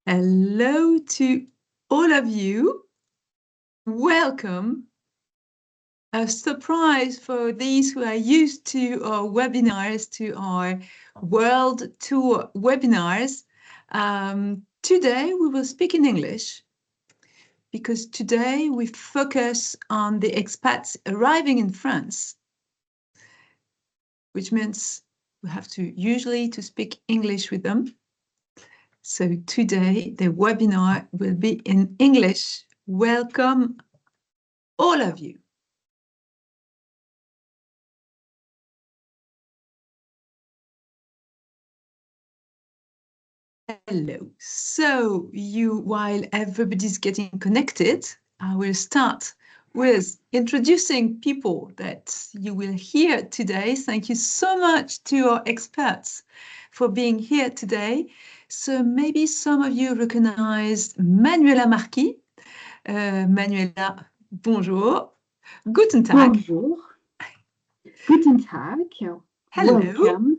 Hello to all of you. Welcome. A surprise for these who are used to our webinars, to our world tour webinars. Today we will speak in English because today we focus on the expats arriving in France, which means we have to usually speak English with them. So today the webinar will be in English. Welcome all of you. Hello. So while everybody's getting connected, I will start with introducing people that you will hear today. Thank you so much to our experts for being here today. So maybe some of you recognize Manuela Marquis. Manuela, bonjour. Guten Tag. Bonjour. Guten Tag. Hello. Welcome.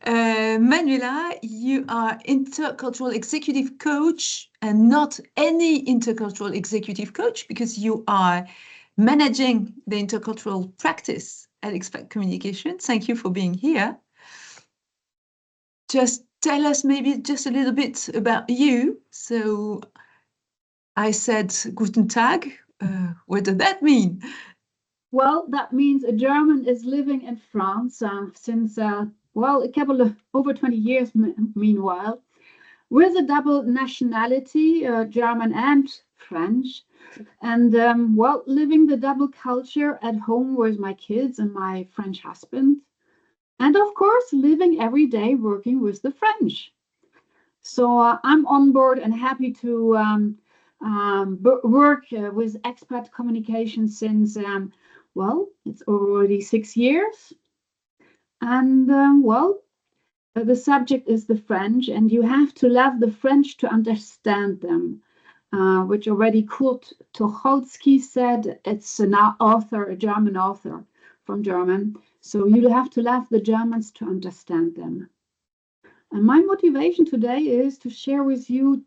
Manuela, you are intercultural executive coach, and not any intercultural executive coach, because you are managing the intercultural practice at Expat Communication. Thank you for being here. Just tell us maybe just a little bit about you. So I said Guten Tag. What does that mean? Well, that means a German is living in France since, well, a couple of over 20 years, meanwhile, with a double nationality, German and French. And, well, living the double culture at home with my kids and my French husband. And, of course, living every day working with the French. So I'm on board and happy to work with expat communication since, well, it's already 6 years. And, well, the subject is the French, and you have to love the French to understand them, which already Kurt Tucholsky said. It's an author, a German author from German. So you have to love the Germans to understand them. And my motivation today is to share with you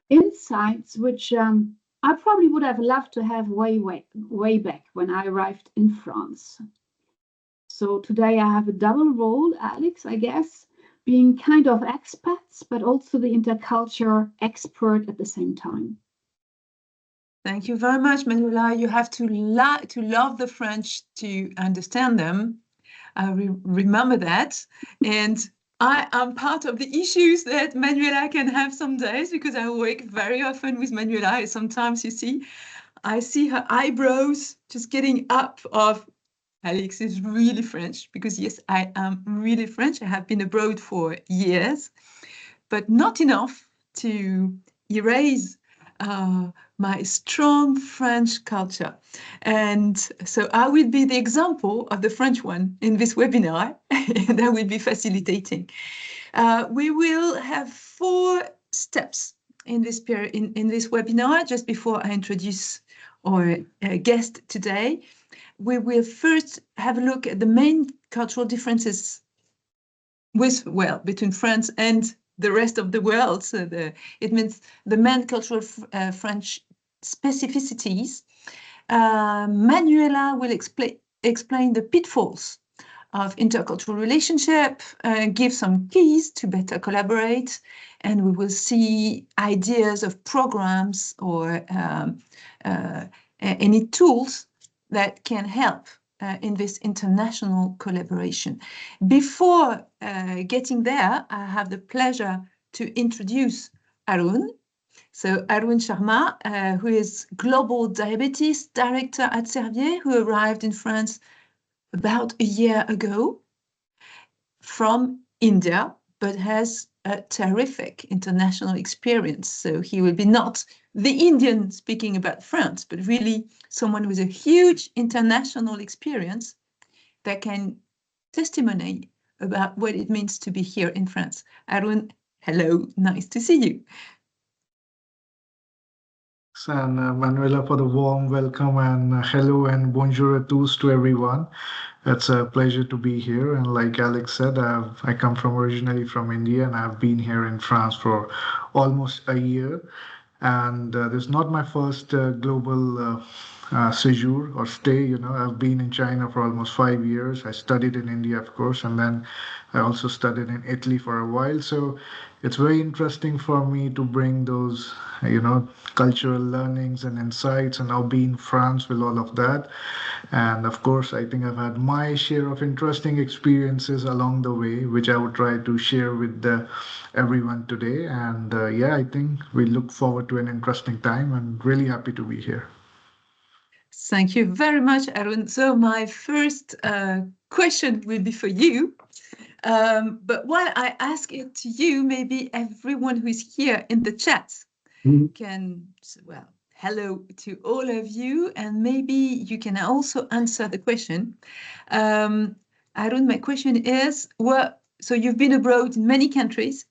insights which I probably would have loved to have way back when I arrived in France. So today I have a double role, Alex, I guess, being kind of expats, but also the interculture expert at the same time. Thank you very much, Manuela. You have to love the French to understand them. I remember that. And I am part of the issues that Manuela can have some days, because I work very often with Manuela. Sometimes I see her eyebrows just getting up of, Alex is really French, because yes, I am really French. I have been abroad for years, but not enough to erase my strong French culture. And so I will be the example of the French one in this webinar, and I will be facilitating. We will have 4 steps in this webinar. Just before I introduce our guest today, we will first have a look at the main cultural differences between France and the rest of the world. So it means the main cultural French specificities. Manuela will explain the pitfalls of intercultural relationship, give some keys to better collaborate, and we will see ideas of programs or any tools that can help in this international collaboration. Before getting there, I have the pleasure to introduce Arun. So Arun Sharma, who is Global Diabetes Director at Servier, who arrived in France about a year ago from India, but has a terrific international experience. So he will be not the Indian speaking about France, but really someone with a huge international experience that can testimony about what it means to be here in France. Arun, hello, nice to see you. and Manuela for the warm welcome and hello and bonjour à tous to everyone. It's a pleasure to be here. And like Alex said, I come from originally from India and I've been here in France for almost a year. And this is not my first global séjour or stay. I've been in China for almost 5 years. I studied in India, of course, and then I also studied in Italy for a while. So it's very interesting for me to bring those, cultural learnings and insights, and now be in France with all of that. And of course, I think I've had my share of interesting experiences along the way, which I would try to share with everyone today. And yeah, I think we look forward to an interesting time and really happy to be here. Thank you very much, Arun. So my first question will be for you. But while I ask it to you, maybe everyone who is here in the chat can, well, hello to all of you, and maybe you can also answer the question. Arun, my question is, so you've been abroad in many countries.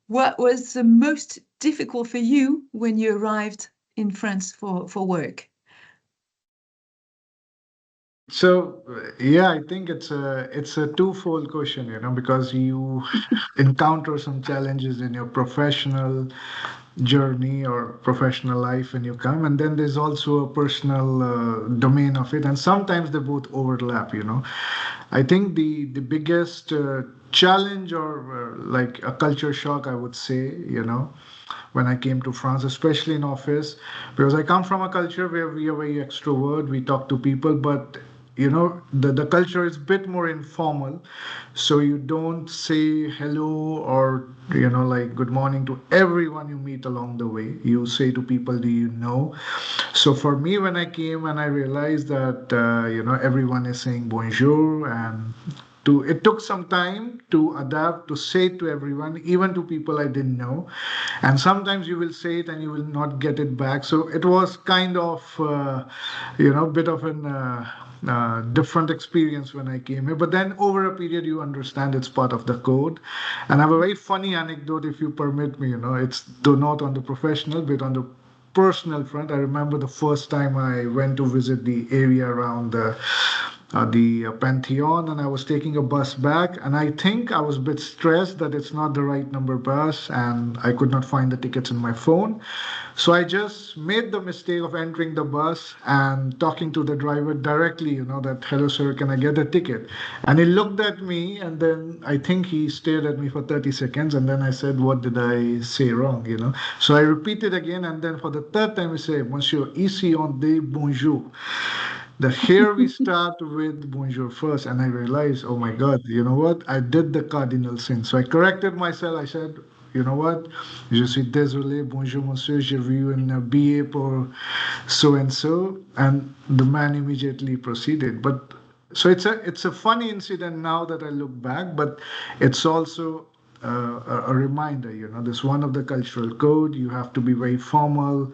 What was the most difficult for you when you arrived in France for work? So yeah, I think it's a twofold question, because you encounter some challenges in your professional journey or professional life when you come, and then there's also a personal domain of it, and sometimes they both overlap. I think the biggest challenge or like a culture shock, I would say, when I came to France, especially in office, because I come from a culture where we are very extrovert, we talk to people, but the culture is a bit more informal, so you don't say hello or like good morning to everyone you meet along the way. You say to people, do you know? So for me, when I came and I realized that everyone is saying bonjour, and it took some time to adapt to say it to everyone, even to people I didn't know. And sometimes you will say it and you will not get it back. So it was kind of, bit of an different experience when I came here. But then over a period, you understand it's part of the code. And I have a very funny anecdote, if you permit me. It's though not on the professional, but on the personal front. I remember the first time I went to visit the area around the Pantheon, and I was taking a bus back, and I think I was a bit stressed that it's not the right number bus, and I could not find the tickets in my phone. So I just made the mistake of entering the bus and talking to the driver directly, that, hello, sir, can I get a ticket? And he looked at me, and then I think he stared at me for 30 seconds, and then I said, what did I say wrong, So I repeated again, and then for the third time, he said, Monsieur, ici on dit bonjour. That here we start with bonjour first, and I realized, oh my God, you know what? I did the cardinal sin. So I corrected myself. I said, you know what? Je suis désolé, bonjour monsieur, j'ai vu un billet pour so and so, and the man immediately proceeded. But so it's a funny incident now that I look back, but it's also a reminder. This one of the cultural code. You have to be very formal.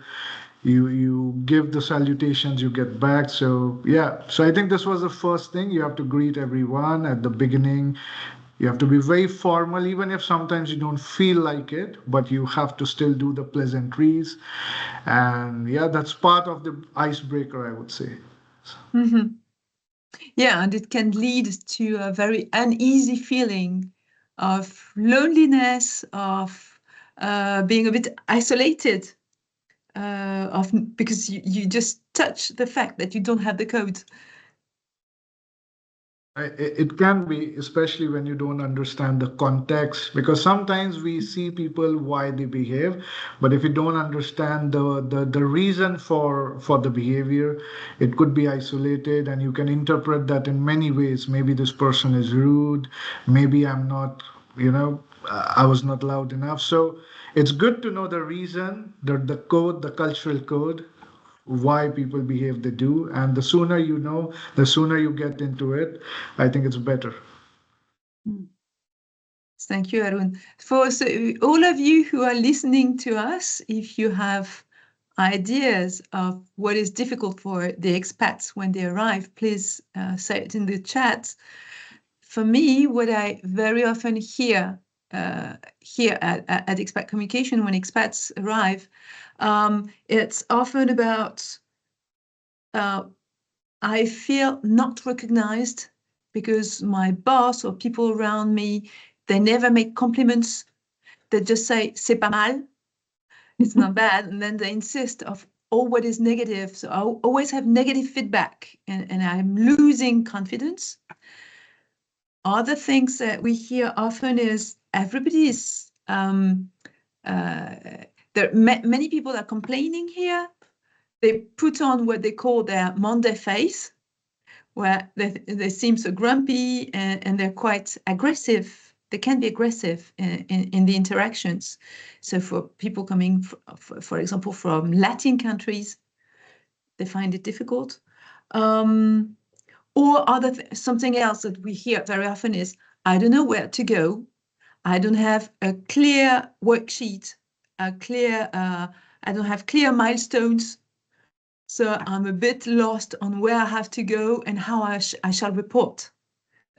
You give the salutations, you get back. So yeah, so I think this was the first thing. You have to greet everyone at the beginning. You have to be very formal, even if sometimes you don't feel like it, but you have to still do the pleasantries. And yeah, that's part of the icebreaker, I would say. Yeah, and it can lead to a very uneasy feeling of loneliness, of being a bit isolated, because you just touch the fact that you don't have the code. It can be, especially when you don't understand the context, because sometimes we see people why they behave, but if you don't understand the reason for the behavior, it could be isolated, and you can interpret that in many ways. Maybe this person is rude, maybe I'm not, I was not loud enough. So it's good to know the reason, the code, the cultural code, why people behave they do, and the sooner you know, the sooner you get into it, I think it's better. Thank you, Arun. For all of you who are listening to us, if you have ideas of what is difficult for the expats when they arrive, please say it in the chat. For me, what I very often hear here at expat communication, when expats arrive, it's often about I feel not recognized because my boss or people around me, they never make compliments. They just say, c'est pas mal, it's not bad. And then they insist of all what is negative. So I always have negative feedback and I'm losing confidence. Other things that we hear often is everybody is, many people are complaining here. They put on what they call their Monday face, where they seem so grumpy and they're quite aggressive. They can be aggressive in the interactions. So for people coming, for example, from Latin countries, they find it difficult. Or something else that we hear very often is, I don't know where to go. I don't have a clear worksheet, I don't have clear milestones. So I'm a bit lost on where I have to go and how I shall report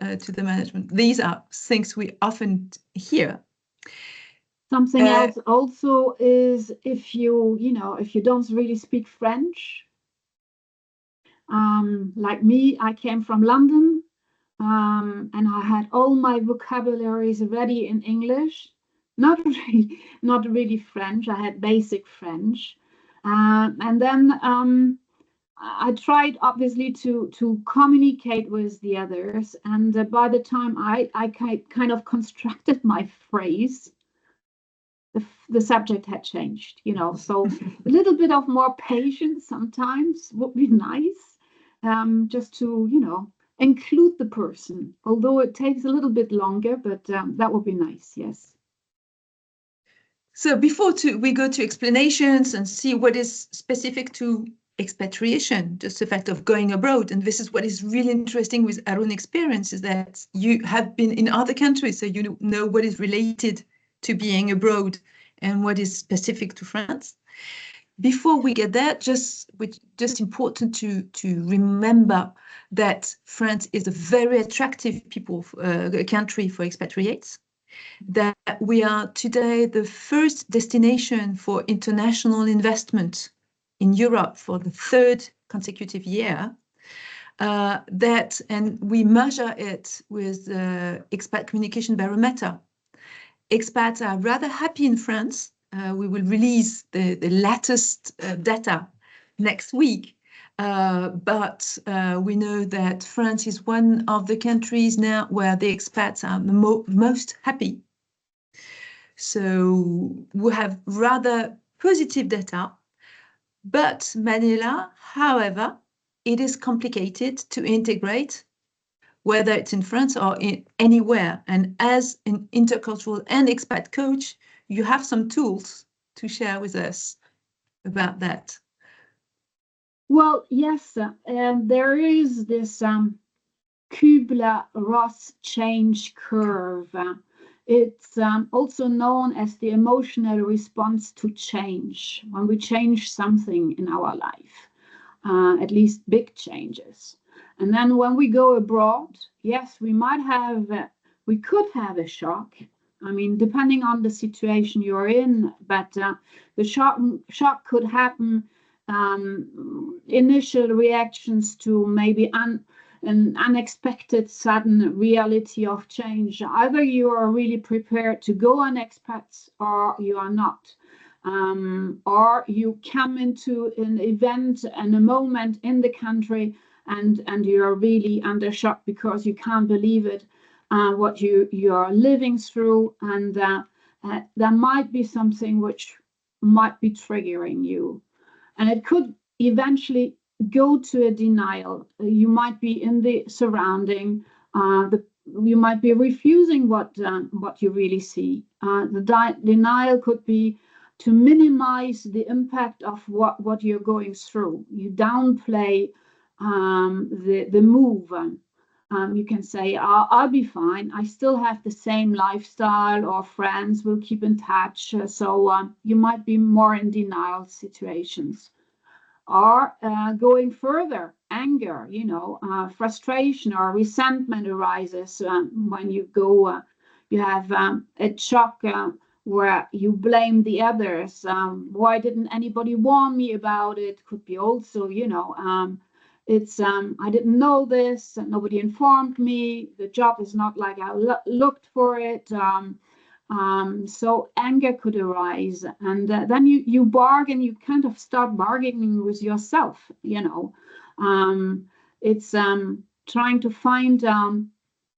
to the management. These are things we often hear. Something else also is if you don't really speak French. Like me, I came from London, and I had all my vocabularies ready in English. Not really French. I had basic French, and then I tried obviously to communicate with the others, and by the time I kind of constructed my phrase, the subject had changed, so a little bit of more patience sometimes would be nice, just to, include the person, although it takes a little bit longer, but that would be nice, yes. So before we go to explanations and see what is specific to expatriation, just the fact of going abroad, and this is what is really interesting with Arun's experience, is that you have been in other countries, so you know what is related to being abroad and what is specific to France. Before we get there, just important to remember that France is a very attractive country for expatriates, that we are today the first destination for international investment in Europe for the third consecutive year, and we measure it with the expat communication barometer. Expats are rather happy in France. We will release the latest data next week, but we know that France is one of the countries now where the expats are the most happy. So we have rather positive data, but Manila, however, it is complicated to integrate, whether it's in France or anywhere. And as an intercultural and expat coach, you have some tools to share with us about that. Well, yes, there is this Kübler-Ross change curve. It's also known as the emotional response to change, when we change something in our life, at least big changes. And then when we go abroad, yes, we could have a shock. I mean, depending on the situation you're in, but the shock could happen, initial reactions to maybe an unexpected sudden reality of change. Either you are really prepared to go on expats or you are not. Or you come into an event and a moment in the country and you're really under shock because you can't believe it, what you are living through, and there might be something which might be triggering you, and it could eventually go to a denial. You might be in the surrounding, you might be refusing what you really see. The denial could be to minimize the impact of what you're going through. You downplay the move. You can say, I'll be fine. I still have the same lifestyle, or friends will keep in touch. So you might be more in denial situations. Or going further, anger, frustration or resentment arises when you go You have a shock where you blame the others. Why didn't anybody warn me about it? Could be also, you know, it's I didn't know this, nobody informed me. The job is not like I looked for it. So anger could arise, and then you bargain. You kind of start bargaining with yourself. You know, it's trying to find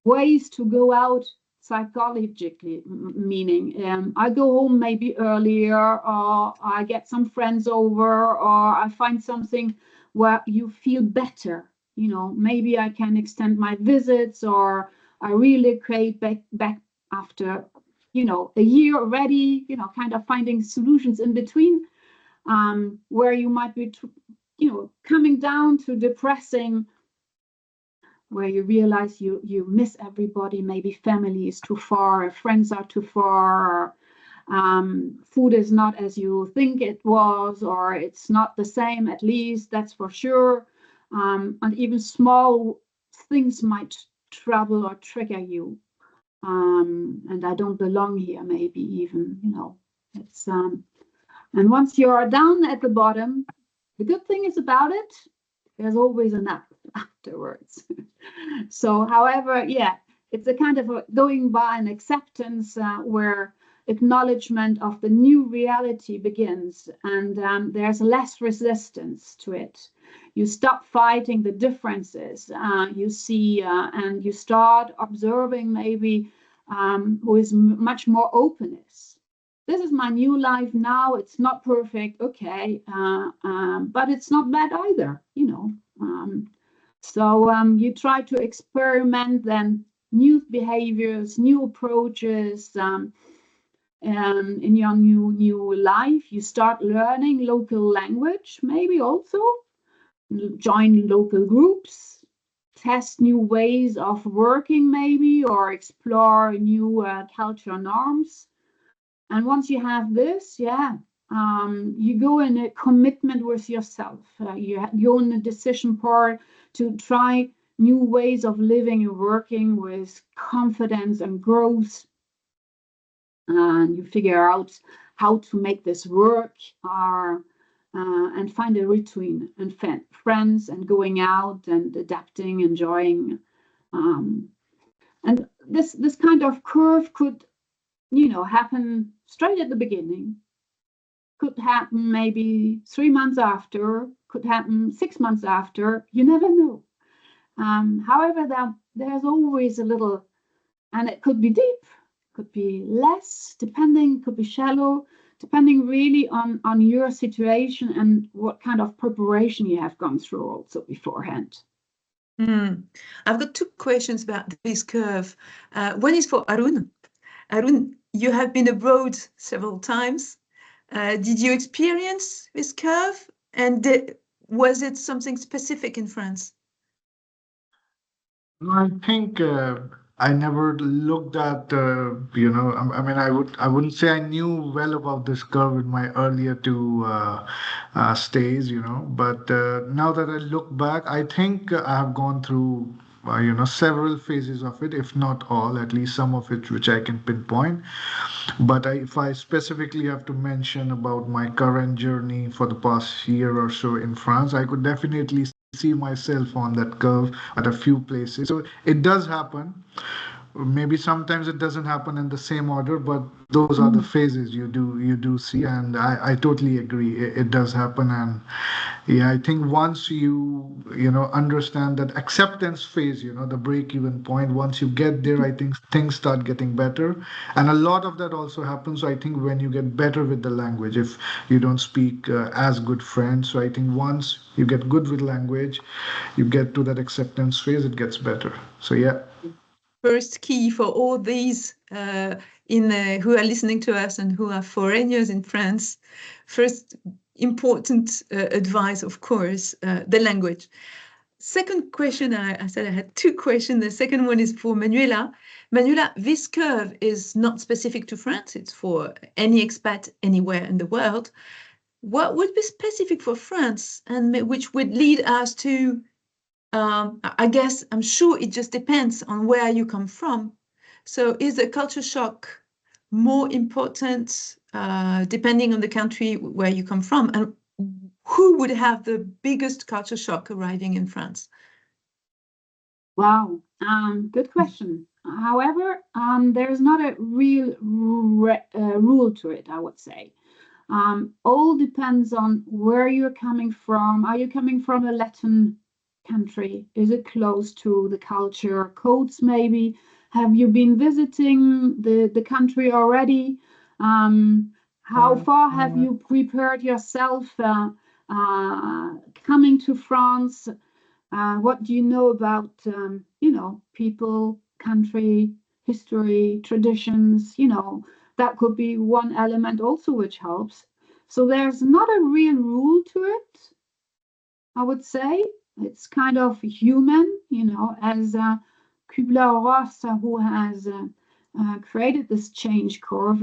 ways to go out psychologically, meaning I go home maybe earlier, or I get some friends over, or I find something where you feel better. You know, maybe I can extend my visits, or I relocate back after, you know, a year already, you know, kind of finding solutions in between, where you might be, you know, coming down to depressing, where you realize you miss everybody. Maybe family is too far, friends are too far, food is not as you think it was, or it's not the same, at least that's for sure. And even small things might trouble or trigger you. And I don't belong here, maybe even, you know, it's and once you're down at the bottom, the good thing is about it, there's always an up afterwards. So, however, yeah, it's a kind of going by an acceptance where acknowledgement of the new reality begins, and there's less resistance to it. You stop fighting the differences you see, and you start observing maybe with much more openness. This is my new life now. It's not perfect, okay, but it's not bad either, you know. So you try to experiment then new behaviors, new approaches in your new life. You start learning local language, maybe also join local groups, test new ways of working maybe, or explore new cultural norms. And once you have this, yeah, you go in a commitment with yourself. You go in a decision part to try new ways of living and working with confidence and growth. And you figure out how to make this work, and find a routine and friends and going out and adapting, enjoying. And this kind of curve could, you know, happen straight at the beginning, could happen maybe 3 months after, could happen 6 months after, you never know. However, there's always a little, and it could be deep, could be less, depending, could be shallow, depending really on your situation and what kind of preparation you have gone through also beforehand. I've got 2 questions about this curve. One is for Arun. Arun, you have been abroad several times. Did you experience this curve? And was it something specific in France? I think I never looked at, you know, I mean, I wouldn't say I knew well about this curve in my earlier 2 stays, you know, but now that I look back, I think I have gone through, you know, several phases of it, if not all, at least some of it which I can pinpoint. But if I specifically have to mention about my current journey for the past year or so in France, I could definitely see myself on that curve at a few places. So it does happen. Maybe sometimes it doesn't happen in the same order, but those are the phases you do see, and I totally agree. It does happen, and yeah, I think once you know understand that acceptance phase, you know, the break-even point, once you get there, I think things start getting better, and a lot of that also happens, I think, when you get better with the language. If you don't speak as good French, so I think once you get good with language, you get to that acceptance phase, it gets better. So yeah. First key for all these who are listening to us and who are foreigners in France, first important advice, of course, the language. Second question, I said I had 2 questions. The second one is for Manuela. Manuela, this curve is not specific to France. It's for any expat anywhere in the world. What would be specific for France and which would lead us to I guess, I'm sure it just depends on where you come from, So is a culture shock more important depending on the country where you come from? And who would have the biggest culture shock arriving in France? Wow, good question. However, there's not a real rule to it, I would say. All depends on where you're coming from. Are you coming from a Latin country? Is it close to the culture codes maybe? Have you been visiting the country already? How far have you prepared yourself coming to France? What do you know about, people, country, history, traditions, that could be one element also which helps. So there's not a real rule to it, I would say. It's kind of human, as Kubler-Ross, who has created this change curve.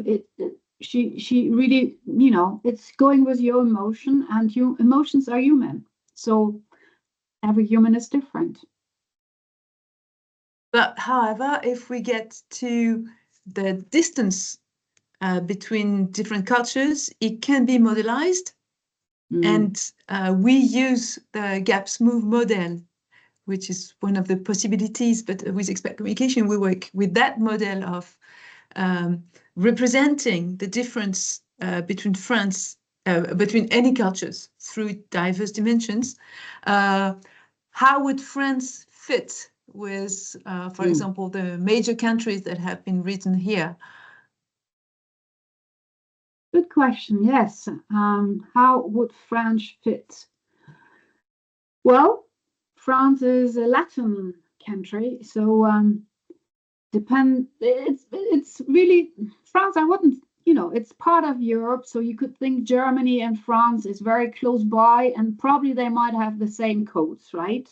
She really, it's going with your emotion, and your emotions are human. So every human is different. But however, if we get to the distance between different cultures, it can be modelized. And we use the GAPS MOVE model, which is one of the possibilities, but with expert communication, we work with that model of representing the difference between France, between any cultures through diverse dimensions. How would France fit with, for example, the major countries that have been written here? Good question, yes. How would France fit? Well, France is a Latin country, so it's really France. I wouldn't, it's part of Europe, so you could think Germany and France is very close by, and probably they might have the same codes, right?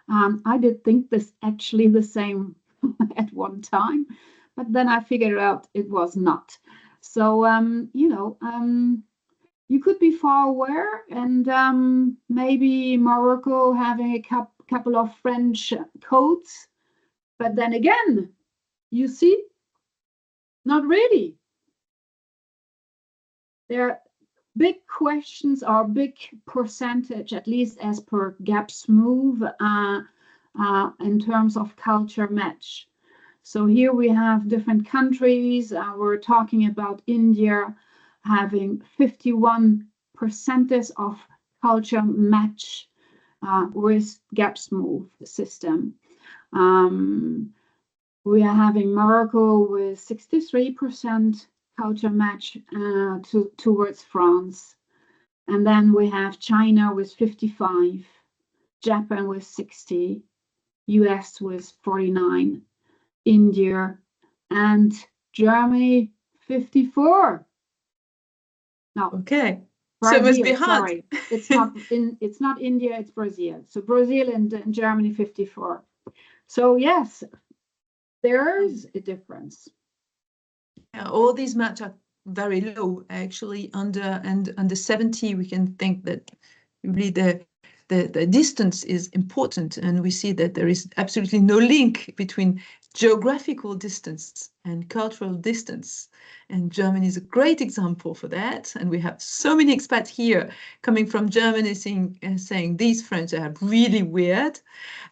I did think this actually the same at one time, but then I figured out it was not. So you could be far away, and maybe Morocco having a couple of French codes, but then again, you see, not really. There are big questions or big percentage, at least as per GAPS MOVE, in terms of culture match. So here we have different countries. We're talking about India having 51% of culture match with GAPS MOVE system. We are having Morocco with 63% culture match towards France. And then we have China with 55, Japan with 60, US with 49, India and Germany 54. No. Okay. Brazil, so it must be hard. Sorry. It's not India, it's Brazil. So Brazil and Germany 54. So yes, there's a difference. Yeah, all these match are very low, actually. Under 70, we can think that really the distance is important, and we see that there is absolutely no link between geographical distance and cultural distance. And Germany is a great example for that. And we have so many expats here coming from Germany saying these French are really weird.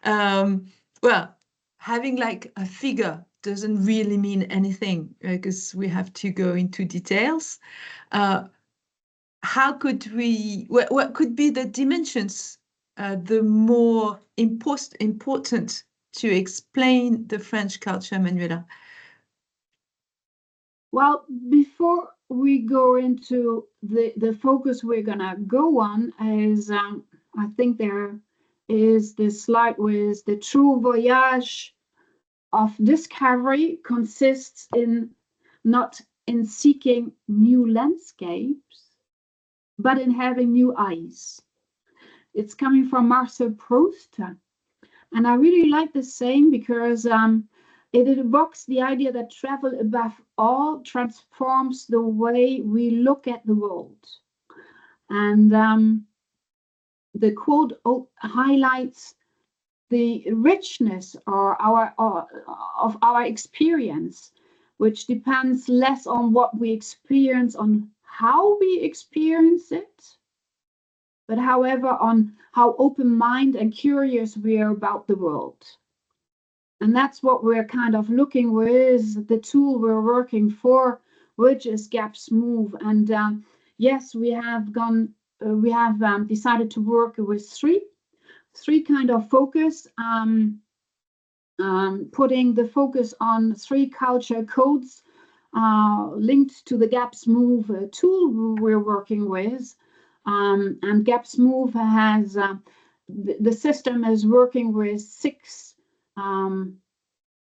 Well, having like a figure doesn't really mean anything because we have to go into details. How could we, what could be the dimensions, the more important to explain the French culture, Manuela? Well, before we go into the focus we're gonna go on is, I think there is this slide with the true voyage of discovery consists in not in seeking new landscapes, but in having new eyes. It's coming from Marcel Proust. And I really like this saying because it evokes the idea that travel above all transforms the way we look at the world. And the quote highlights the richness of our experience, which depends less on what we experience, on how we experience it, but however on how open-minded and curious we are about the world. And that's what we're kind of looking with the tool we're working for, which is GAPS Move. And yes, we have decided to work with three kind of focus, putting the focus on 3 culture codes linked to the GAPS Move tool we're working with. And GAPS Move has, the system is working with 6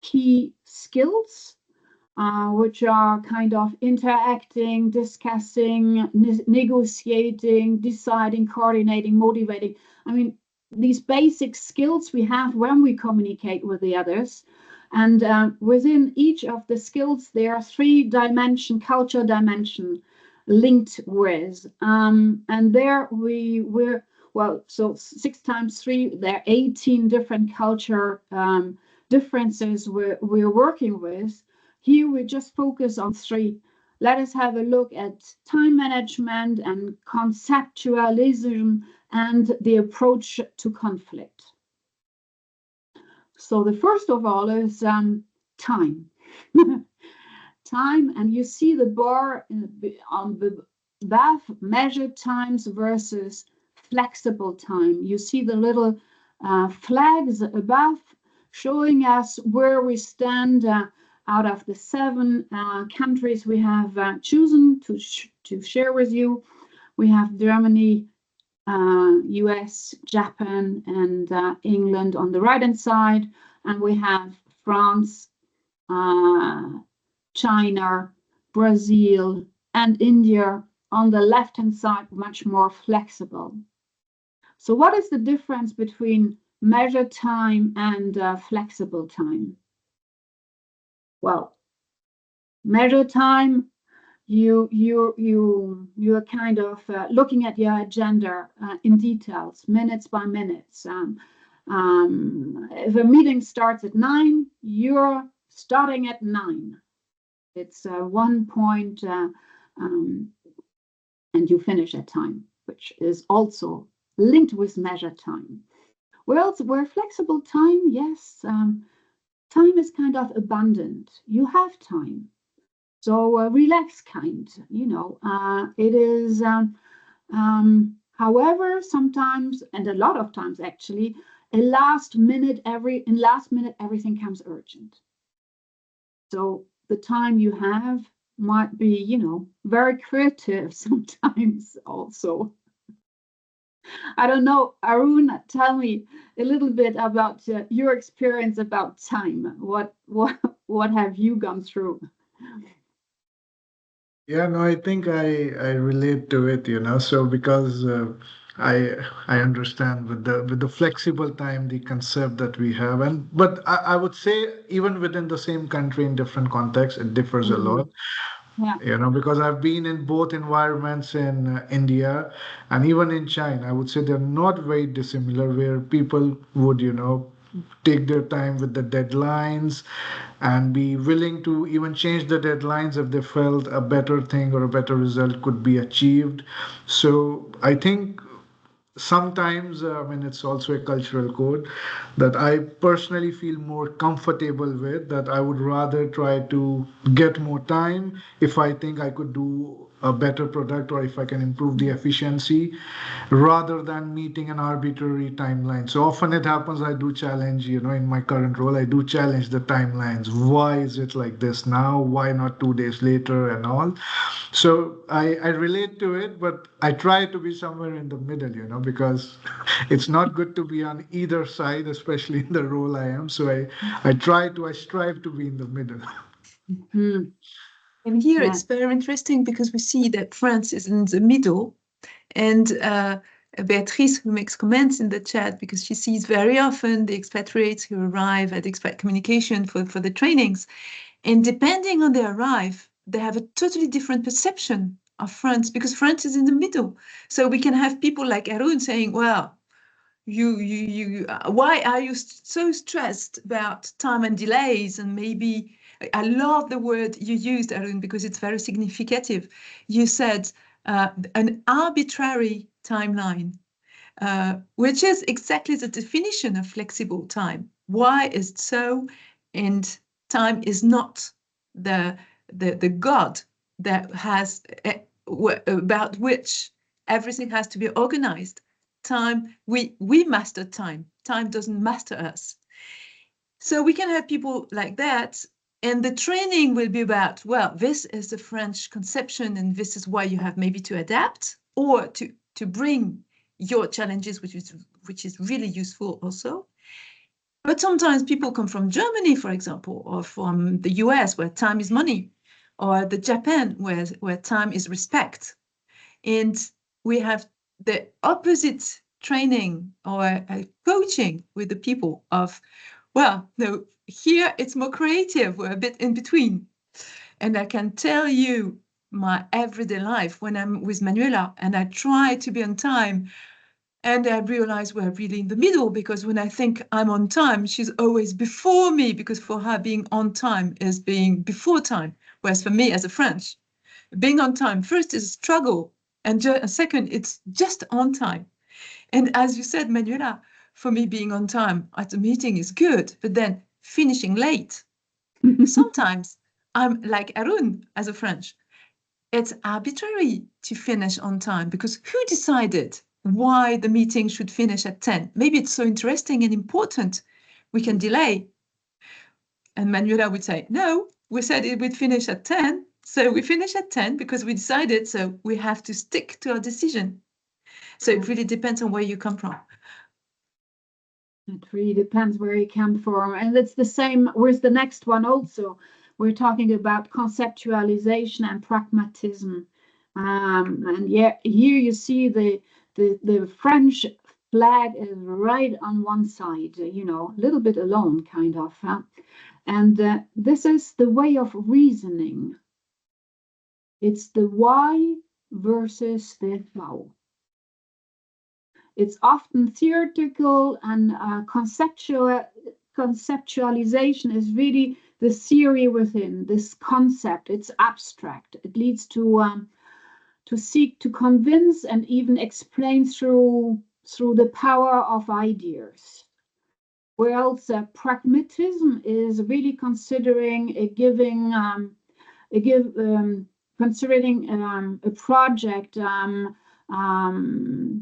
key skills, which are kind of interacting, discussing, negotiating, deciding, coordinating, motivating. I mean, these basic skills we have when we communicate with the others. And within each of the skills, there are 3 culture dimension linked with. And there we're, well, so 6 times 3, there are 18 different culture differences we're working with. Here we just focus on 3. Let us have a look at time management and conceptualism and the approach to conflict. So the first of all is time. Time, and you see the bar on the above, measured times versus flexible time. You see the little flags above showing us where we stand out of the 7 countries we have chosen to share with you. We have Germany, US, Japan, and England on the right-hand side, and we have France, China, Brazil, and India on the left-hand side, much more flexible. So what is the difference between measured time and flexible time? Well, measured time, you're kind of looking at your agenda in details, minutes by minutes. If a meeting starts at 9, you're starting at 9. It's 1 point, and you finish at time, which is also linked with measured time. Where flexible time, yes, time is kind of abundant. You have time. So relax kind, you know, it is, however, sometimes, and a lot of times actually, in last minute everything comes urgent. So the time you have might be, you know, very creative sometimes also. I don't know, Arun, tell me a little bit about your experience about time. What have you gone through? Yeah, no, I think I relate to it, you know. So because I understand with the flexible time, the concept that we have, but I would say even within the same country in different contexts, it differs a lot. Yeah. You know, because I've been in both environments in India and even in China. I would say they're not very dissimilar, where people would, you know, take their time with the deadlines and be willing to even change the deadlines if they felt a better thing or a better result could be achieved. So I think sometimes, I mean, it's also a cultural code that I personally feel more comfortable with, that I would rather try to get more time if I think I could do a better product or if I can improve the efficiency rather than meeting an arbitrary timeline. So often it happens, I do challenge, you know, in my current role, I do challenge the timelines. Why is it like this now? Why not 2 days later and all? So I relate to it, but I try to be somewhere in the middle, you know, because it's not good to be on either side, especially in the role I am. So I strive to be in the middle. Mm-hmm. And here Yeah. it's very interesting because we see that France is in the middle, and Beatrice, who makes comments in the chat because she sees very often the expatriates who arrive at expat communication for the trainings, and depending on their arrive, they have a totally different perception of France because France is in the middle. So we can have people like Arun saying, well, why are you so stressed about time and delays? And maybe, I love the word you used, Arun, because it's very significative. You said an arbitrary timeline, which is exactly the definition of flexible time. Why is it so? And time is not the God that has about which everything has to be organized. Time, we master time. Time doesn't master us. So we can have people like that, and the training will be about, well, this is the French conception, and this is why you have maybe to adapt or to bring your challenges, which is really useful also. But sometimes people come from Germany, for example, or from the US, where time is money, or the Japan, where time is respect. And we have the opposite training or coaching with the people of, well, no, here it's more creative. We're a bit in between. And I can tell you my everyday life when I'm with Manuela and I try to be on time, and I realize we're really in the middle, because when I think I'm on time, she's always before me, because for her being on time is being before time. Whereas for me as a French, being on time first is a struggle, and second, it's just on time. And as you said, Manuela, for me, being on time at a meeting is good, but then finishing late. Sometimes I'm like Arun as a French. It's arbitrary to finish on time, because who decided why the meeting should finish at 10? Maybe it's so interesting and important, we can delay. And Manuela would say, no, we said it would finish at 10. So we finish at 10 because we decided, so we have to stick to our decision. So it really depends on where you come from. It really depends where you come from. And it's the same with the next one also. We're talking about conceptualization and pragmatism. And yeah, here you see the French flag is right on one side, you know, a little bit alone, kind of. And this is the way of reasoning. It's the why versus the how. It's often theoretical, and conceptualization is really the theory within this concept. It's abstract. It leads to seek to convince and even explain through the power of ideas. Whereas pragmatism is really considering considering a project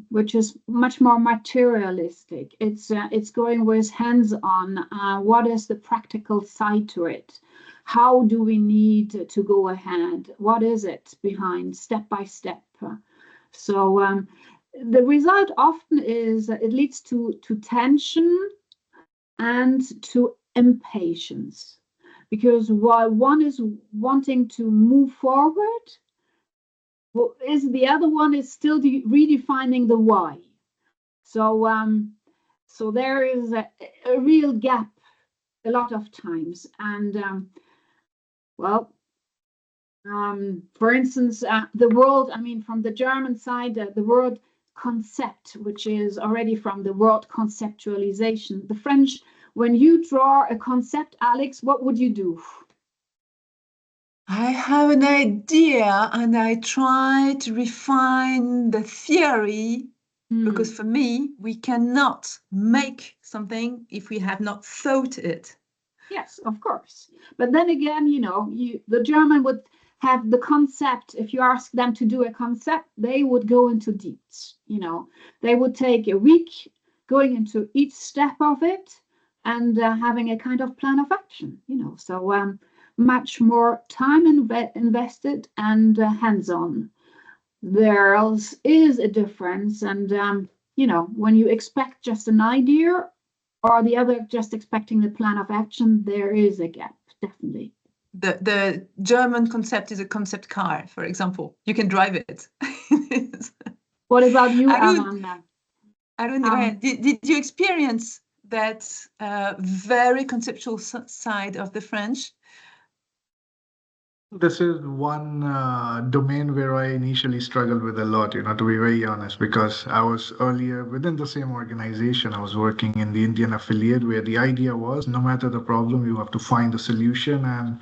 which is much more materialistic. It's going with hands-on. What is the practical side to it? How do we need to go ahead? What is it behind, step by step? So the result often is it leads to tension and to impatience, because while one is wanting to move forward, is the other one is still redefining the why. So so there is a real gap a lot of times. And for instance, the word, I mean, from the German side, the word concept, which is already from the word conceptualization. The French, when you draw a concept, Alex, what would you do? I have an idea and I try to refine the theory, because for me, we cannot make something if we have not thought it. Yes, of course. But then again, you know, the German would have the concept. If you ask them to do a concept, they would go into deeps. You know, they would take a week going into each step of it and having a kind of plan of action, you know. So much more time invested and hands-on. There else is a difference. And, you know, when you expect just an idea or the other just expecting the plan of action, there is a gap, definitely. The German concept is a concept car, for example. You can drive it. What about you, Amanda? Arun, did you experience that very conceptual side of the French? this is one domain where I initially struggled with a lot, to be very honest, because I was earlier within the same organization. I was working in the Indian affiliate where the idea was no matter the problem, you have to find a solution. And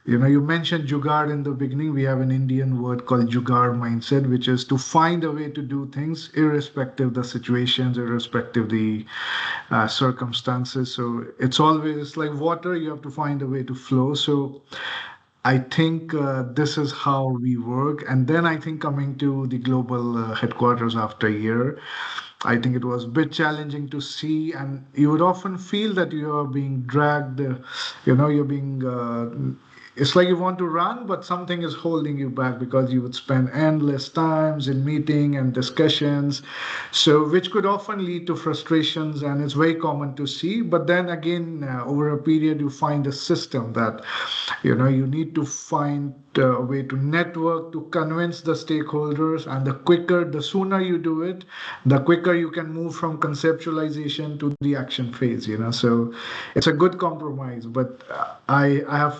you mentioned jugaad in the beginning. We have an Indian word called jugaad mindset, which is to find a way to do things irrespective the situations, irrespective the circumstances. So it's always like water, you have to find a way to flow. So I think this is how we work. And then I think coming to the global headquarters after a year, I think it was a bit challenging to see, and you would often feel that you are being dragged, you're being, it's like you want to run, but something is holding you back because you would spend endless times in meeting and discussions. So, which could often lead to frustrations, and it's very common to see. But then again, over a period, you find a system that, you need to find a way to network, to convince the stakeholders, and the sooner you do it, the quicker you can move from conceptualization to the action phase. So it's a good compromise, but I have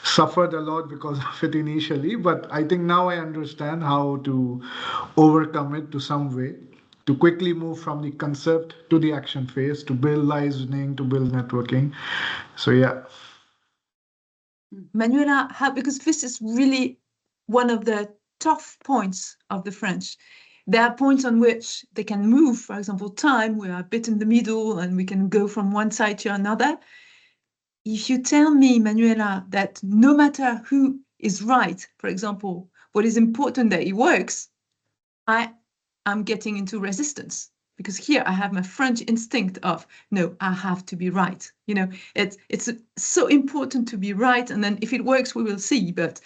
suffered a lot because of it initially, but I think now I understand how to overcome it to some way, to quickly move from the concept to the action phase, to build listening, to build networking. So yeah. Manuela, because this is really one of the tough points of the French. There are points on which they can move, for example, time, we are a bit in the middle and we can go from one side to another. If you tell me, Manuela, that no matter who is right, for example, what is important that it works, I'm getting into resistance. Because here I have my French instinct of, no, I have to be right. It's so important to be right. And then if it works, we will see. But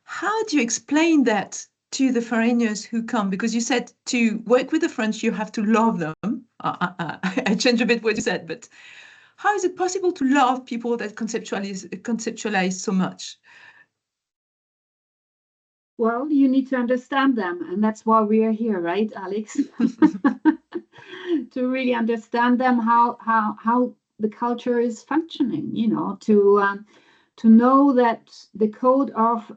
how do you explain that to the foreigners who come? Because you said to work with the French, you have to love them. I changed a bit what you said, but how is it possible to love people that conceptualize so much? Well, you need to understand them, and that's why we are here, right, Alex? To really understand them, how the culture is functioning, to know that the code of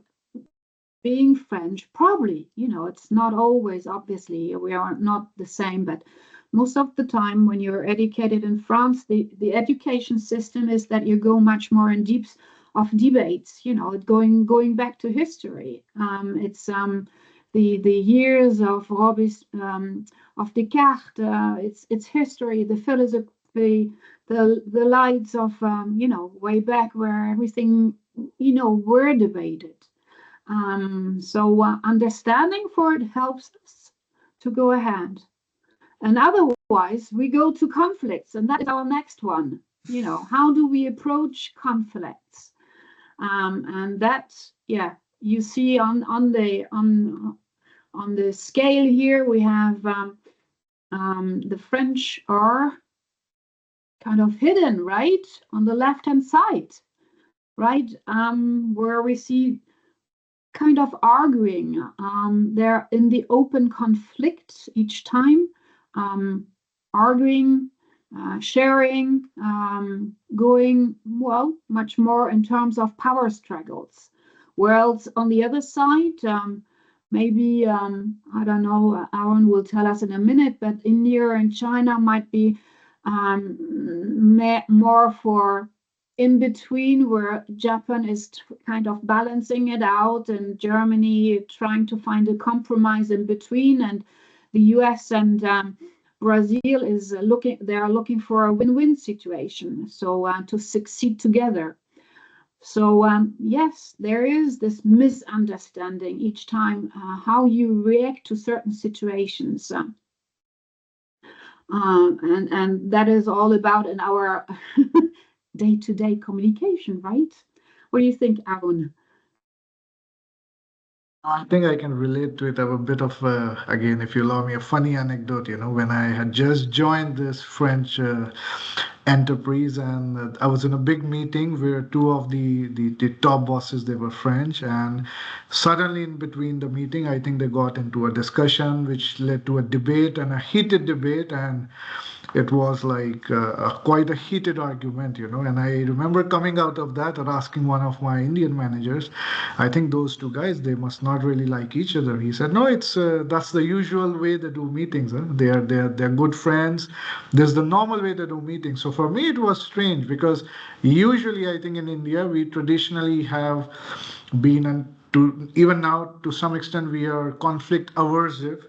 being French, probably, it's not always, obviously, we are not the same, but most of the time when you're educated in France, the education system is that you go much more in deep of debates, going back to history. It's the years of of Descartes. It's history, the philosophy, the lights of way back where everything were debated. So understanding for it helps us to go ahead. And otherwise, we go to conflicts, and that is our next one. How do we approach conflicts? And that's, you see on the scale here, we have the French are kind of hidden, right, on the left-hand side, right, where we see kind of arguing. They're in the open conflict each time, arguing, sharing, going, well, much more in terms of power struggles. Whereas on the other side, maybe, I don't know, Aaron will tell us in a minute, but India and China might be more for in between, where Japan is kind of balancing it out and Germany trying to find a compromise in between, and the US and Brazil is they are looking for a win-win situation, so to succeed together. So yes, there is this misunderstanding each time how you react to certain situations. And that is all about in our day-to-day communication, right? What do you think, Aaron? I think I can relate to it. I have a bit of, again, if you allow me, a funny anecdote. When I had just joined this French enterprise, and I was in a big meeting where two of the top bosses, they were French, and suddenly in between the meeting, I think they got into a discussion which led to a debate, and a heated debate, and it was like quite a heated argument, you know. And I remember coming out of that and asking one of my Indian managers, I think those two guys, they must not really like each other. He said, no, it's that's the usual way they do meetings. Huh? They're good friends. There's the normal way they do meetings. So for me, it was strange because usually I think in India we traditionally have been and to even now to some extent we are conflict aversive,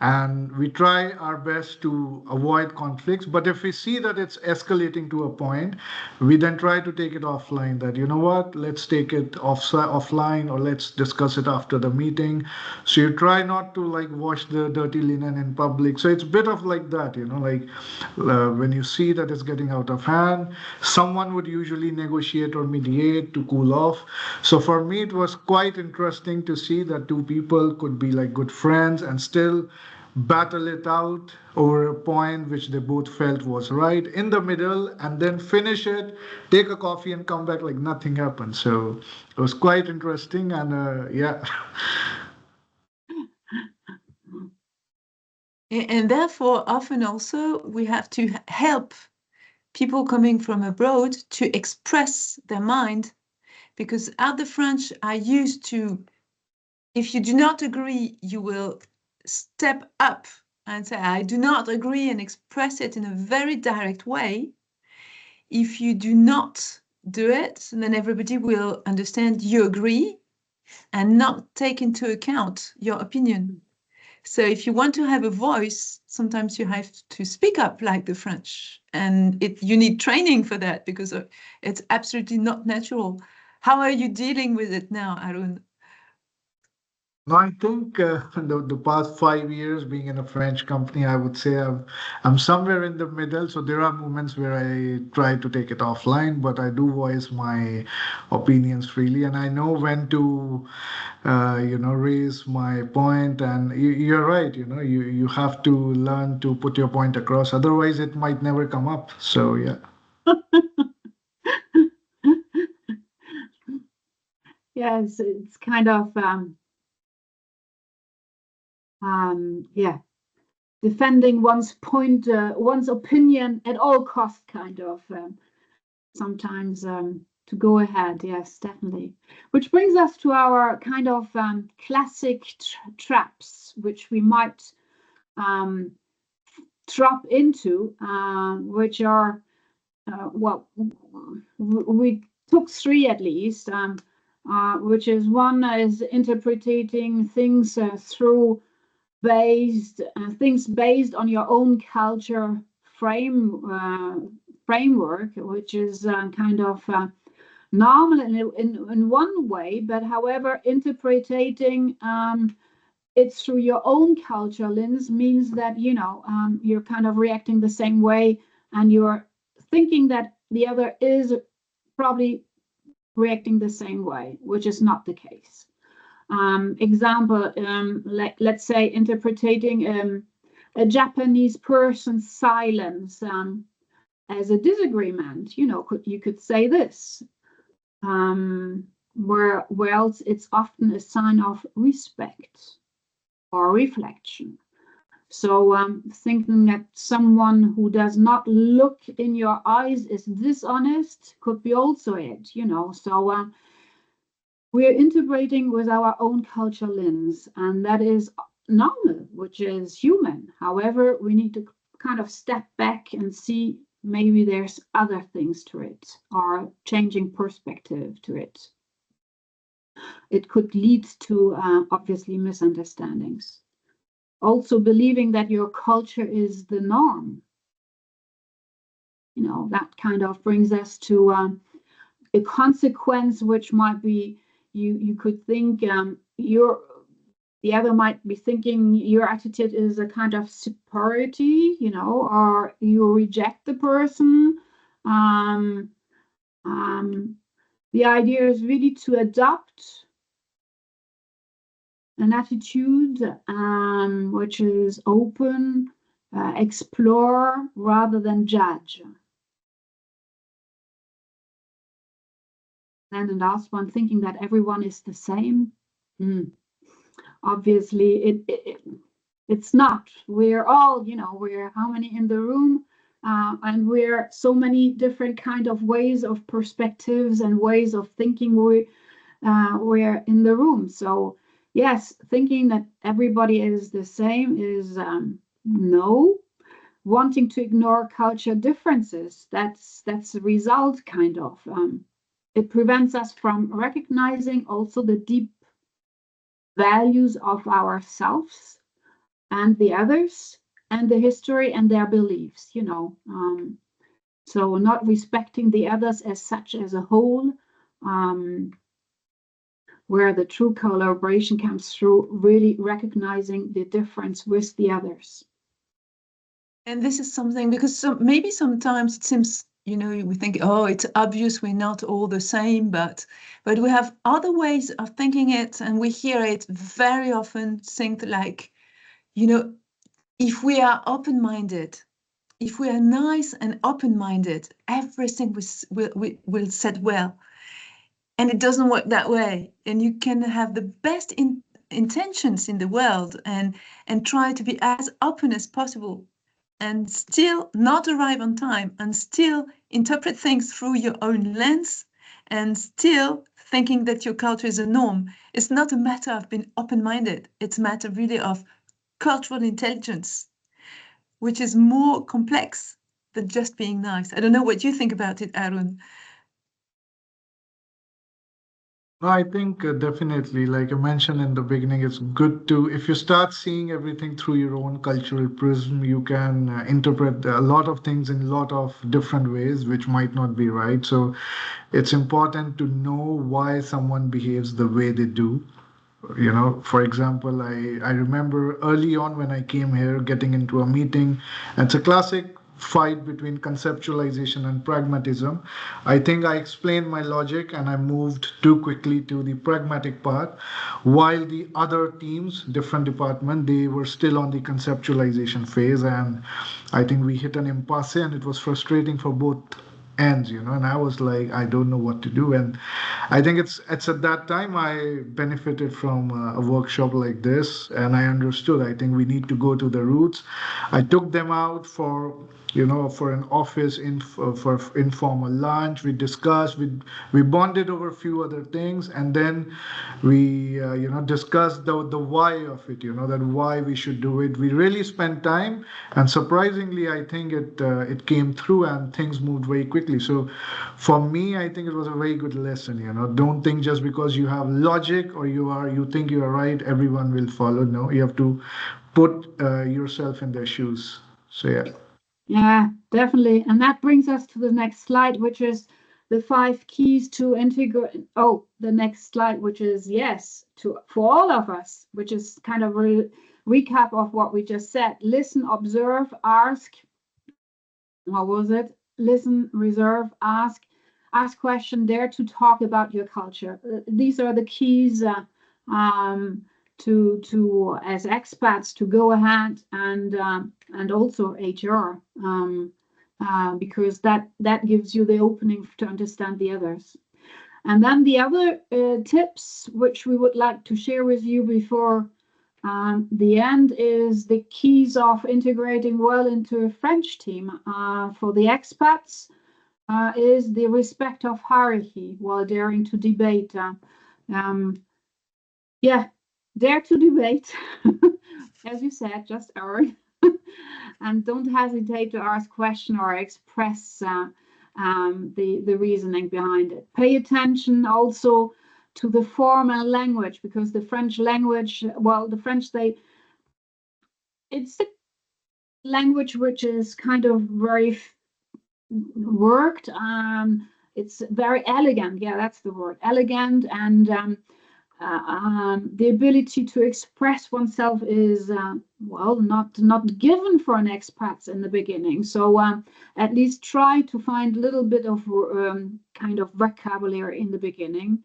and we try our best to avoid conflicts. But if we see that it's escalating to a point, we then try to take it offline, that you know what, let's take it offline, or let's discuss it after the meeting. So you try not to like wash the dirty linen in public. So it's a bit of like that, you know, like when you see that it's getting out of hand, someone would usually negotiate or mediate to cool off. So for me it was quite interesting to see that two people could be like good friends and still battle it out over a point which they both felt was right in the middle, and then finish it, take a coffee, and come back like nothing happened. So it was quite interesting, and yeah. And therefore, often also we have to help people coming from abroad to express their mind, because at the French are used to, if you do not agree, you will step up and say, I do not agree, and express it in a very direct way. If you do not do it, then everybody will understand you agree and not take into account your opinion. So if you want to have a voice, sometimes you have to speak up like the French, and you need training for that, because it's absolutely not natural. How are you dealing with it now, Arun? No, I think the past 5 years being in a French company, I would say I'm somewhere in the middle. So there are moments where I try to take it offline, but I do voice my opinions freely, and I know when to, you know, raise my point. And you're right, you know, you have to learn to put your point across. Otherwise, it might never come up. So yeah. Yes, it's kind of yeah, defending one's point, one's opinion at all costs, kind of sometimes to go ahead. Yes, definitely. Which brings us to our kind of classic traps, which we might drop into, which are well, we took three at least, which is one is interpreting things through things based on your own culture framework, which is kind of normal in one way, but however, interpreting it through your own culture lens means that, you know, you're kind of reacting the same way, and you're thinking that the other is probably reacting the same way, which is not the case. Example, let's say interpreting a Japanese person's silence as a disagreement. You know, you could say this, where else it's often a sign of respect or reflection. So thinking that someone who does not look in your eyes is dishonest could be also it, you know. So we're integrating with our own culture lens, and that is normal, which is human. However, we need to kind of step back and see maybe there's other things to it, or changing perspective to it. It could lead to obviously misunderstandings. Also believing that your culture is the norm. You know, that kind of brings us to a consequence, which might be you could think the other might be thinking your attitude is a kind of superiority, you know, or you reject the person. The idea is really to adopt an attitude which is open, explore rather than judge. And the last one, thinking that everyone is the same. Obviously, it's not. We're all, you know, we're how many in the room? and we're so many different kind of ways of perspectives and ways of thinking we're in the room. So yes, thinking that everybody is the same is no. Wanting to ignore culture differences, that's the result, kind of. It prevents us from recognizing also the deep values of ourselves and the others and the history and their beliefs, so not respecting the others as such as a whole, where the true collaboration comes through really recognizing the difference with the others. And this is something, because maybe sometimes it seems, we think, oh, it's obvious we're not all the same, but we have other ways of thinking it, and we hear it very often, think like, if we are open-minded, if we are nice and open-minded, everything will set well. And it doesn't work that way. And you can have the best intentions in the world and try to be as open as possible, and still not arrive on time, and still interpret things through your own lens, and still thinking that your culture is a norm. It's not a matter of being open-minded. It's a matter really of cultural intelligence, which is more complex than just being nice. I don't know what you think about it, Arun. No, I think definitely, like I mentioned in the beginning, it's good to, if you start seeing everything through your own cultural prism, you can interpret a lot of things in a lot of different ways, which might not be right. So it's important to know why someone behaves the way they do. For example, I remember early on when I came here, getting into a meeting, and it's a classic fight between conceptualization and pragmatism. I think I explained my logic and I moved too quickly to the pragmatic part, while the other teams, different department, they were still on the conceptualization phase. And I think we hit an impasse, and it was frustrating for both ends, and I was like, I don't know what to do. And I think it's at that time I benefited from a workshop like this, and I understood, I think we need to go to the roots. I took them out for an office for informal lunch. We discussed, we bonded over a few other things, and then we discussed the why of it, that why we should do it. We really spent time, and surprisingly, I think it came through and things moved very quickly. So for me, I think it was a very good lesson. Don't think just because you have logic or you think you are right, everyone will follow. No, you have to put yourself in their shoes. So yeah. Yeah, definitely. And that brings us to the next slide, which is the 5 keys to integrate. Oh, the next slide, which is yes, for all of us, which is kind of a recap of what we just said. Listen, observe, ask. What was it? Listen, reserve, ask question, dare to talk about your culture. These are the keys to as expats to go ahead and also HR, because that gives you the opening to understand the others. And then the other tips which we would like to share with you before the end is the keys of integrating well into a French team for the expats is the respect of hierarchy while daring to debate. Dare to debate, as you said, just Aaron, and don't hesitate to ask question or express the reasoning behind it. Pay attention also to the formal language, because the French language, the French, it's the language which is kind of very worked. It's very elegant. Yeah, that's the word, elegant, and the ability to express oneself is not given for an expat in the beginning. So at least try to find a little bit of kind of vocabulary in the beginning.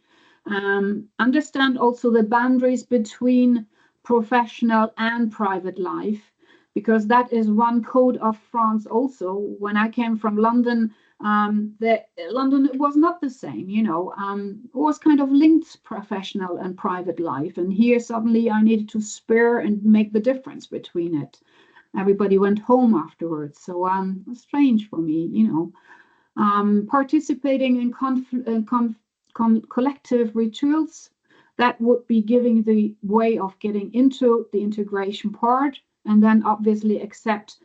Understand also the boundaries between professional and private life, because that is one code of France also. When I came from London, London was not the same, it was kind of linked professional and private life. And here suddenly I needed to spare and make the difference between it. everybody went home afterwards. So it's strange for me, you know. Participating in collective rituals, that would be giving the way of getting into the integration part, and then obviously accept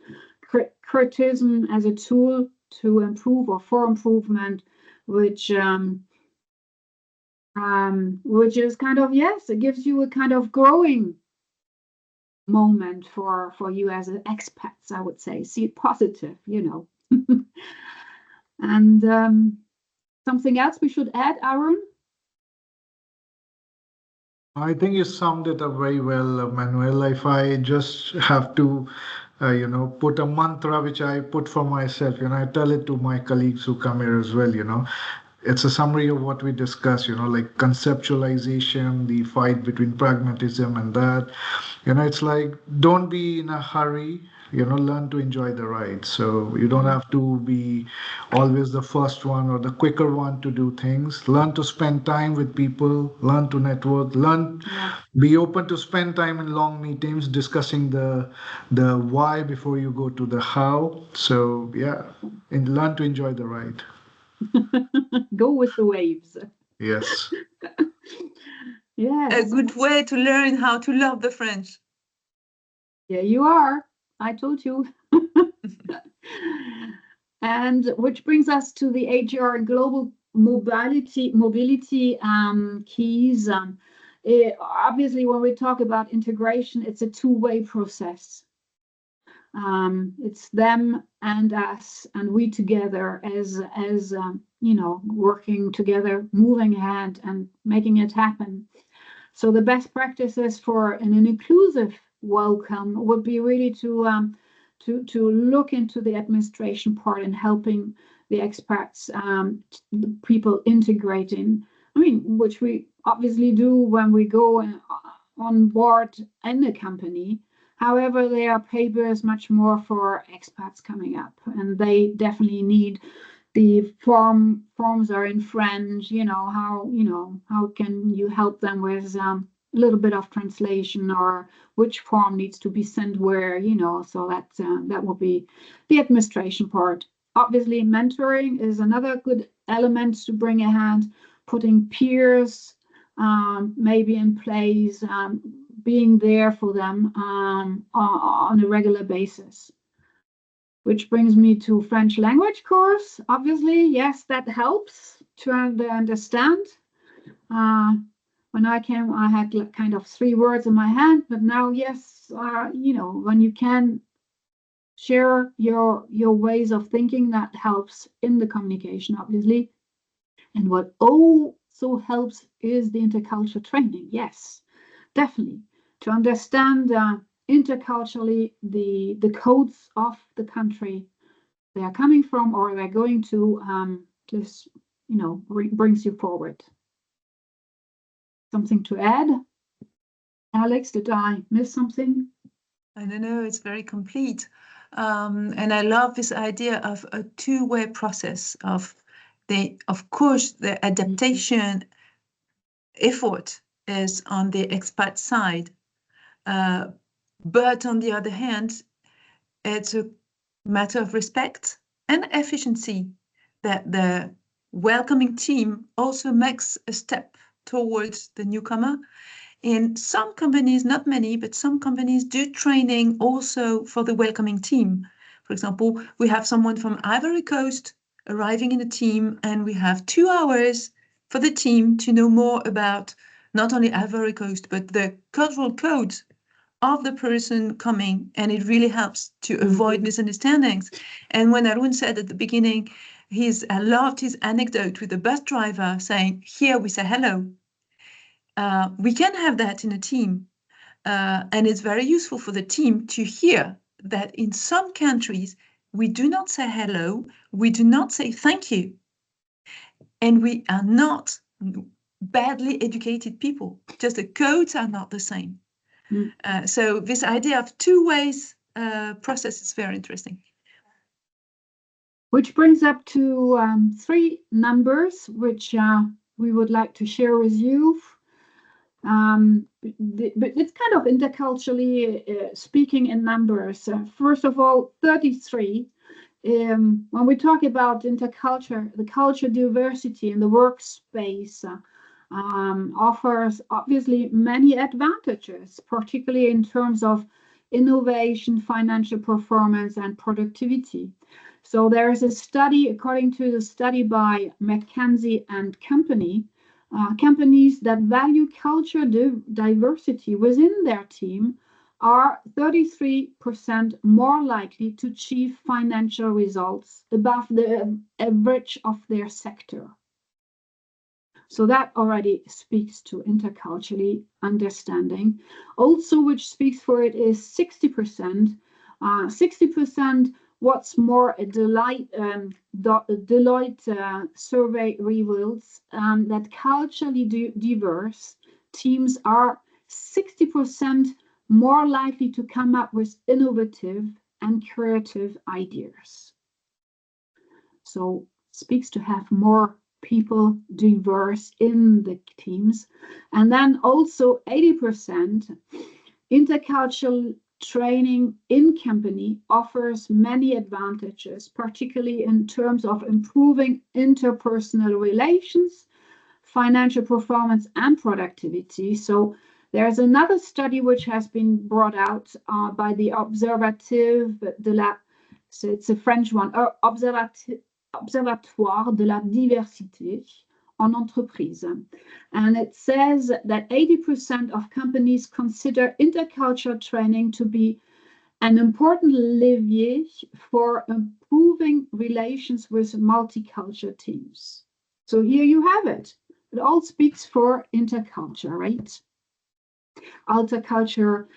criticism as a tool to improve or for improvement, which is kind of, yes, it gives you a kind of growing moment for you as an expats, I would say. See it positive, you know. And something else we should add, Aaron? I think you summed it up very well, Manuel. If I just have to, put a mantra which I put for myself, I tell it to my colleagues who come here as well, it's a summary of what we discussed, like conceptualization, the fight between pragmatism and that. It's like, don't be in a hurry, learn to enjoy the ride. So you don't have to be always the first one or the quicker one to do things. Learn to spend time with people, learn to network, be open to spend time in long meetings discussing the why before you go to the how. So yeah, and learn to enjoy the ride. Go with the waves. Yes. Yes. A good way to learn how to love the French. Yeah, you are. I told you. And which brings us to the HR and global mobility keys. Obviously, when we talk about integration, it's a two-way process. It's them and us and we together as working together, moving ahead and making it happen. So the best practices for an inclusive welcome would be really to look into the administration part and helping the expats, the people integrating. I mean, which we obviously do when we go on board in the company. However, there are papers much more for expats coming up, and they definitely need the forms are in French. How can you help them with a little bit of translation, or which form needs to be sent where, so that will be the administration part. Obviously, mentoring is another good element to bring ahead, putting peers maybe in place, being there for them on a regular basis. Which brings me to French language course. Obviously, yes, that helps to understand. When I came, I had kind of 3 words in my hand, but now, yes, when you can share your ways of thinking, that helps in the communication, obviously. And what also helps is the intercultural training. Yes, definitely. To understand interculturally the codes of the country they are coming from or they're going to, this, brings you forward. Something to add? Alex, did I miss something? I don't know, it's very complete. And I love this idea of a two-way process of course, the adaptation effort is on the expat side. But on the other hand, it's a matter of respect and efficiency that the welcoming team also makes a step towards the newcomer. In some companies, not many, but some companies do training also for the welcoming team. For example, we have someone from Ivory Coast arriving in a team, and we have 2 hours for the team to know more about not only Ivory Coast, but the cultural codes of the person coming, and it really helps to avoid misunderstandings. And when Arun said at the beginning, I loved his anecdote with the bus driver saying, here we say hello. We can have that in a team. And it's very useful for the team to hear that in some countries, we do not say hello, we do not say thank you. And we are not badly educated people, just the codes are not the same. So this idea of 2 ways process is very interesting. Which brings up to 3 numbers, which we would like to share with you. But it's kind of interculturally speaking in numbers. First of all, 33. When we talk about interculture, the culture diversity in the workspace offers obviously many advantages, particularly in terms of innovation, financial performance, and productivity. So there is a study, according to the study by McKinsey and Company, companies that value culture diversity within their team are 33% more likely to achieve financial results above the average of their sector. So that already speaks to interculturally understanding. Also, which speaks for it is 60%. 60%, what's more, a Deloitte survey reveals that culturally diverse teams are 60% more likely to come up with innovative and creative ideas. So speaks to have more people diverse in the teams. And then also 80% intercultural training in company offers many advantages, particularly in terms of improving interpersonal relations, financial performance, and productivity. So there's another study which has been brought out by the Observatoire de la, so it's a French one, Observatoire de la diversité en entreprise. And it says that 80% of companies consider intercultural training to be an important levier for improving relations with multicultural teams. So here you have it. It all speaks for interculture, right? Interculture,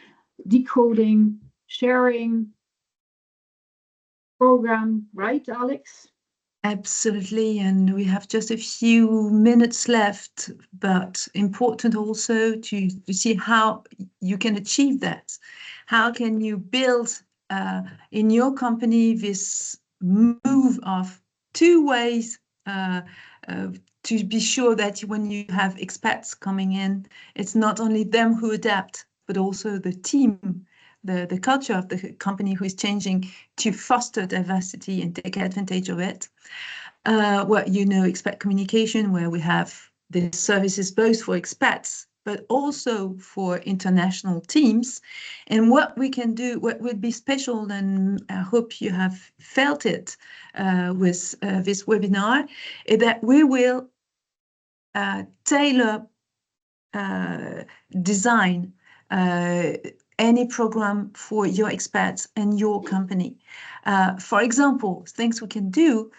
decoding, sharing, program, right, Alex? Absolutely, and we have just a few minutes left, but important also to see how you can achieve that. How can you build in your company this move of two ways to be sure that when you have expats coming in, it's not only them who adapt, but also the team, the culture of the company who is changing to foster diversity and take advantage of it. Well, you know, expat communication, where we have the services both for expats, but also for international teams. And what we can do, what would be special, and I hope you have felt it with this webinar, is that we will tailor design any program for your expats and your company. For example, things we can do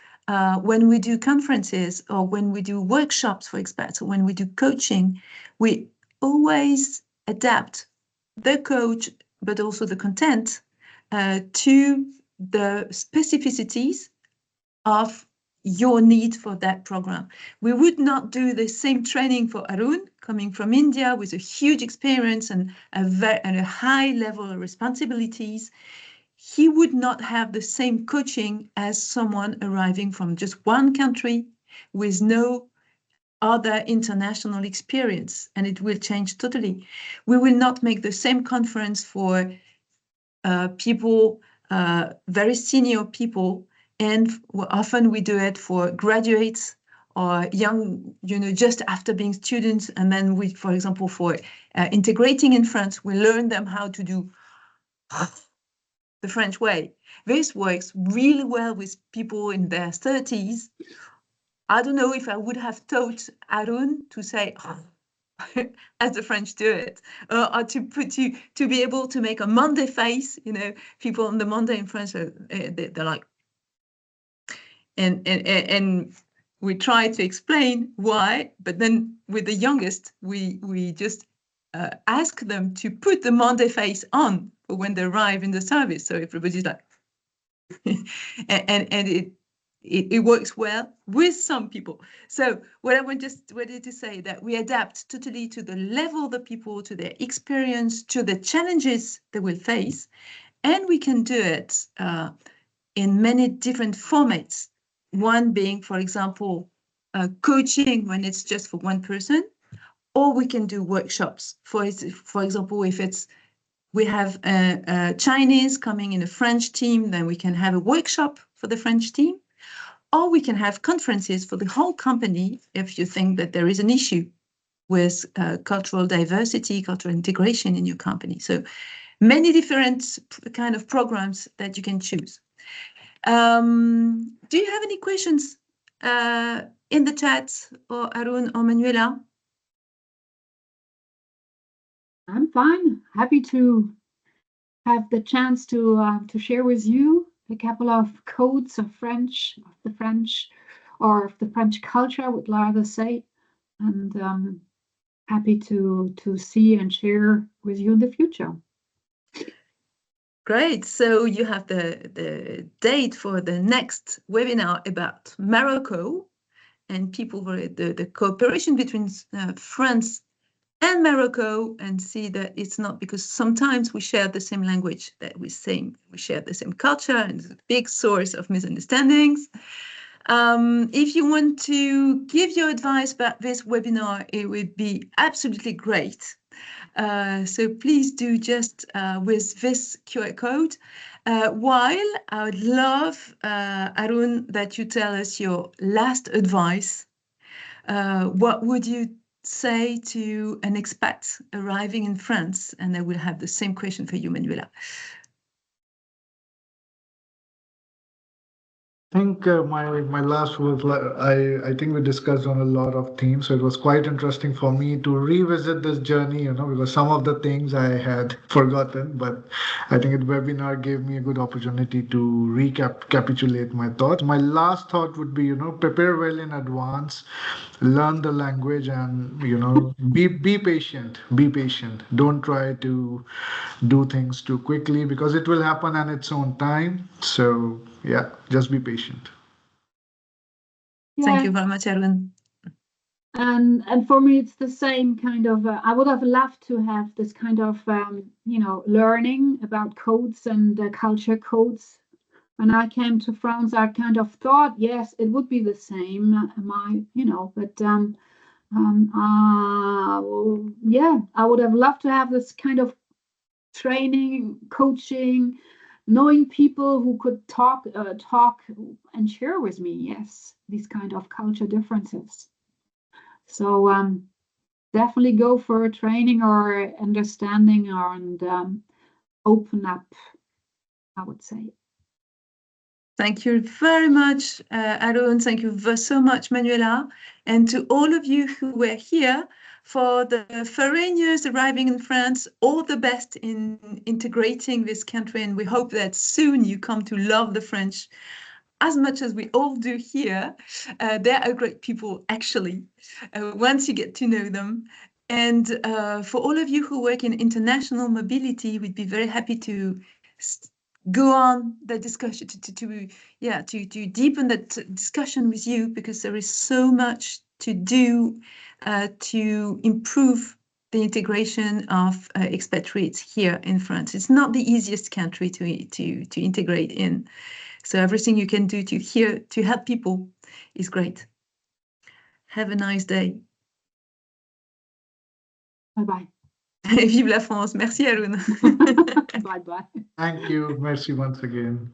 when we do conferences or when we do workshops for expats or when we do coaching, we always adapt the coach, but also the content to the specificities of your need for that program. We would not do the same training for Arun coming from India with a huge experience and a high level of responsibilities. He would not have the same coaching as someone arriving from just one country with no other international experience, and it will change totally. We will not make the same conference for people, very senior people, and often we do it for graduates or young, you know, just after being students. And then we, for example, for integrating in France, we learn them how to do the French way. This works really well with people in their 30s. I don't know if I would have taught Arun to say, as the French do it, or to be able to make a Monday face. You know, people on the Monday in France, they're like, and we try to explain why, but then with the youngest, we just ask them to put the Monday face on for when they arrive in the service. So everybody's like, and it works well with some people. So what I wanted to say, that we adapt totally to the level of the people, to their experience, to the challenges they will face, and we can do it in many different formats. One being, for example, coaching when it's just for one person, or we can do workshops. For example, if we have a Chinese coming in a French team, then we can have a workshop for the French team, or we can have conferences for the whole company if you think that there is an issue with cultural diversity, cultural integration in your company. So many different kind of programs that you can choose. Do you have any questions in the chat, or Arun or Manuela? I'm fine. Happy to have the chance to share with you a couple of codes of the French, or of the French culture, I would rather say, and happy to see and share with you in the future. Great. So you have the date for the next webinar about Morocco and people for the cooperation between France and Morocco, and see that it's not because sometimes we share the same language that we share the same culture, and it's a big source of misunderstandings. If you want to give your advice about this webinar, it would be absolutely great. So please do just with this QR code. While I would love, Arun, that you tell us your last advice. What would you say to an expat arriving in France? And I will have the same question for you, Manuela. I think my last was, I think we discussed on a lot of themes, so it was quite interesting for me to revisit this journey, because some of the things I had forgotten, but I think the webinar gave me a good opportunity to recapitulate my thoughts. My last thought would be, prepare well in advance, learn the language, and be patient. Be patient. Don't try to do things too quickly, because it will happen on its own time. So yeah, just be patient. Yeah. Thank you very much, Arun. And for me, it's the same kind of. I would have loved to have this kind of learning about codes and culture codes. When I came to France, I kind of thought, yes, it would be the same. But yeah, I would have loved to have this kind of training, coaching, knowing people who could talk and share with me, yes, these kind of culture differences. So definitely go for a training or understanding, and open up, I would say. Thank you very much, Arun. Thank you so much, Manuela. And to all of you who were here for the foreigners arriving in France, all the best in integrating this country. And we hope that soon you come to love the French as much as we all do here. They are great people, actually, once you get to know them. And for all of you who work in international mobility, we'd be very happy to go on the discussion, to deepen that discussion with you, because there is so much to do to improve the integration of expatriates here in France. It's not the easiest country to integrate in. So everything you can do to help people is great. Have a nice day. Bye-bye. Vive la France. Merci, Arun. Bye-bye. Thank you. Merci once again.